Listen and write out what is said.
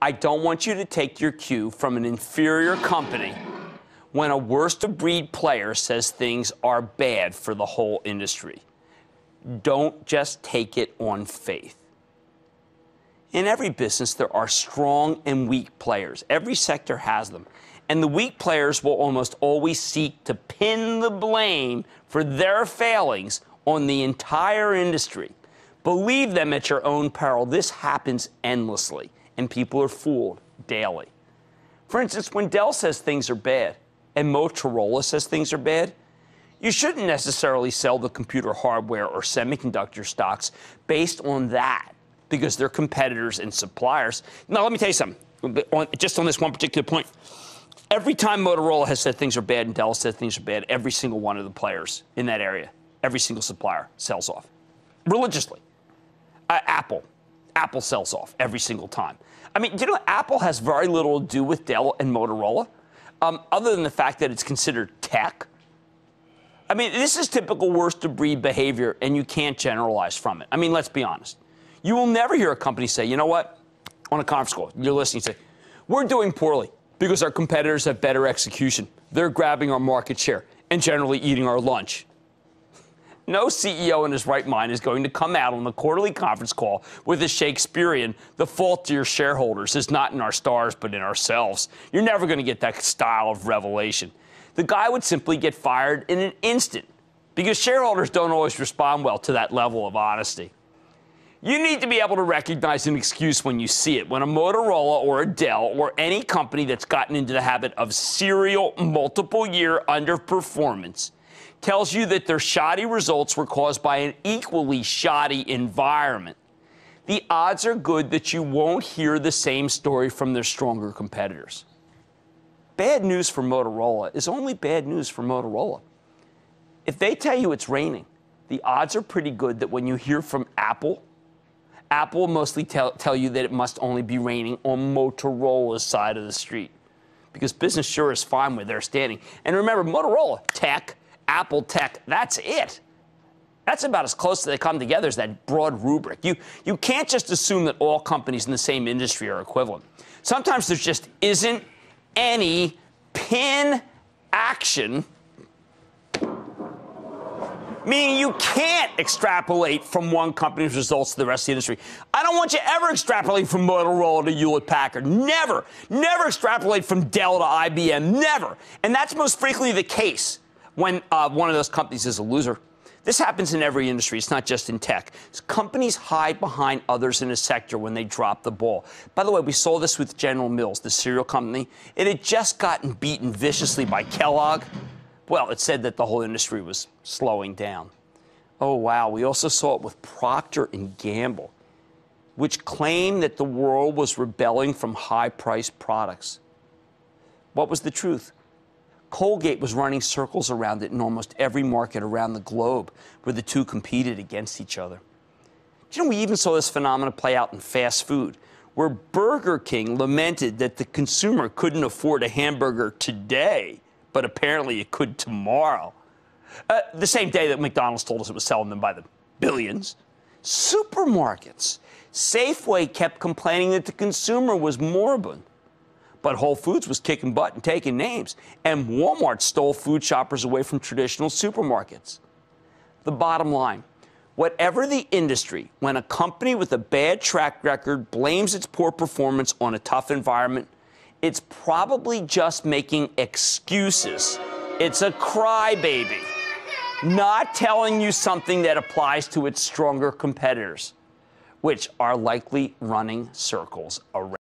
I don't want you to take your cue from an inferior company when a worst-of-breed player says things are bad for the whole industry. Don't just take it on faith. In every business, there are strong and weak players. Every sector has them. And the weak players will almost always seek to pin the blame for their failings on the entire industry. Believe them at your own peril. This happens endlessly, and people are fooled daily. For instance, when Dell says things are bad and Motorola says things are bad, you shouldn't necessarily sell the computer hardware or semiconductor stocks based on that, because they're competitors and suppliers. Now, let me tell you something, just on this one particular point. Every time Motorola has said things are bad and Dell said things are bad, every single one of the players in that area, every single supplier sells off religiously. Apple sells off every single time. I mean, you know, Apple has very little to do with Dell and Motorola, other than the fact that it's considered tech. I mean, this is typical worst-of-breed behavior, and you can't generalize from it. I mean, let's be honest. You will never hear a company say, you know what, on a conference call, you're listening, say, we're doing poorly because our competitors have better execution. They're grabbing our market share and generally eating our lunch. No CEO in his right mind is going to come out on the quarterly conference call with a Shakespearean, the fault to your shareholders is not in our stars but in ourselves. You're never going to get that style of revelation. The guy would simply get fired in an instant because shareholders don't always respond well to that level of honesty. You need to be able to recognize an excuse when you see it. When a Motorola or a Dell or any company that's gotten into the habit of serial multiple-year underperformance tells you that their shoddy results were caused by an equally shoddy environment, the odds are good that you won't hear the same story from their stronger competitors. Bad news for Motorola is only bad news for Motorola. If they tell you it's raining, the odds are pretty good that when you hear from Apple will mostly tell you that it must only be raining on Motorola's side of the street, because business sure is fine where they're standing. And remember, Motorola, tech, Apple tech, that's it. That's about as close as they come together as that broad rubric. You can't just assume that all companies in the same industry are equivalent. Sometimes there just isn't any pin action, meaning you can't extrapolate from one company's results to the rest of the industry. I don't want you ever extrapolate from Motorola to Hewlett-Packard. Never. Never extrapolate from Dell to IBM. Never. And that's most frequently the case when one of those companies is a loser. This happens in every industry. It's not just in tech. Companies hide behind others in a sector when they drop the ball. By the way, we saw this with General Mills, the cereal company. It had just gotten beaten viciously by Kellogg. Well, it said that the whole industry was slowing down. Oh, wow. We also saw it with Procter & Gamble, which claimed that the world was rebelling from high-priced products. What was the truth? Colgate was running circles around it in almost every market around the globe where the two competed against each other. You know, we even saw this phenomenon play out in fast food, where Burger King lamented that the consumer couldn't afford a hamburger today, but apparently it could tomorrow. The same day that McDonald's told us it was selling them by the billions. Supermarkets. Safeway kept complaining that the consumer was moribund. But Whole Foods was kicking butt and taking names, and Walmart stole food shoppers away from traditional supermarkets. The bottom line, whatever the industry, when a company with a bad track record blames its poor performance on a tough environment, it's probably just making excuses. It's a crybaby, not telling you something that applies to its stronger competitors, which are likely running circles around.